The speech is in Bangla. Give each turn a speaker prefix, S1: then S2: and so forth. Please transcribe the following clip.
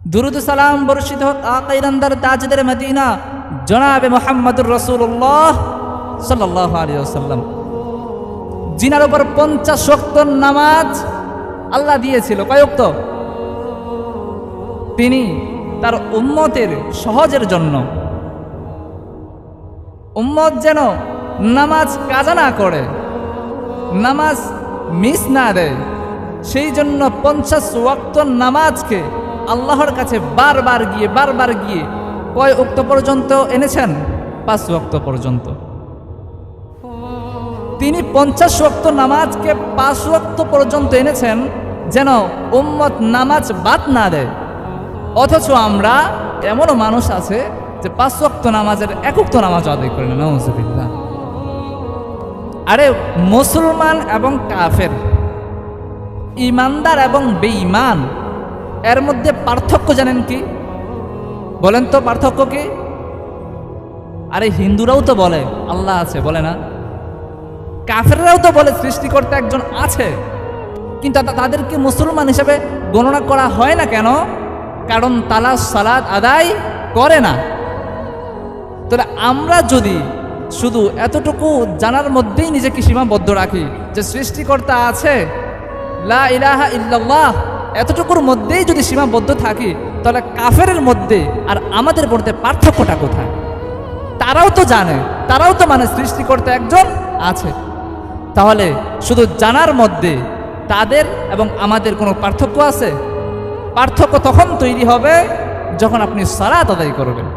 S1: দুরুদ সালাম বর্ষিত হোক আকা ইনামদার তাজদার মদিনা জনাবে মুহাম্মদুর রাসূলুল্লাহ সাল্লাল্লাহু আলাইহি ওয়াসাল্লাম, জিনার উপর 50 ওয়াক্ত নামাজ আল্লাহ দিয়েছিল। কয় ওয়াক্ত? তিনি তার উম্মতের সহজের জন্য, উম্মত যেন নামাজ কাজা না করে, নামাজ মিস না দেয়, সেই জন্য 50 ওয়াক্ত নামাজকে আল্লাহর কাছে বারবার গিয়ে কয় ওয়াক্ত পর্যন্ত এনেছেন? 5 ওয়াক্ত পর্যন্ত। তিনি 50 ওয়াক্ত নামাজকে 5 ওয়াক্ত পর্যন্ত এনেছেন যেন উম্মত নামাজ বাদ না দেয়। অথচ আমরা এমনও মানুষ আছে যে 5 ওয়াক্ত নামাজের 1 ওয়াক্ত নামাজ আদায় করে না, নাউযুবিল্লাহ। আরে মুসলমান এবং কাফের, ইমানদার এবং বেঈমান, এর মধ্যে পার্থক্য জানেন কি? বলেন তো পার্থক্য কি? আরে হিন্দুরাও তো বলে আল্লাহ আছে, বলে না? কাফেররাও তো বলে সৃষ্টিকর্তা একজন আছে, কিন্তু তাদেরকে মুসলমান হিসেবে গণনা করা হয় না কেন? কারণ তারা সালাত আদায় করে না। তাহলে আমরা যদি শুধু এতটুকু জানার মধ্যেই নিজেকে সীমাবদ্ধ রাখি যে সৃষ্টিকর্তা আছে, লা ইলাহা ইল্লাল্লাহ, এতটুকুর মধ্যেই যদি সীমাবদ্ধ থাকি, তাহলে কাফেরের মধ্যে আর আমাদের মধ্যে পার্থক্যটা কোথায়? তারাও তো জানে, তারাও তো মানে সৃষ্টিকর্তা একজন আছে। তাহলে শুধু জানার মধ্যে তাদের এবং আমাদের কোনো পার্থক্য আছে? পার্থক্য তখন তৈরি হবে যখন আপনি সালাত আদায় করবেন।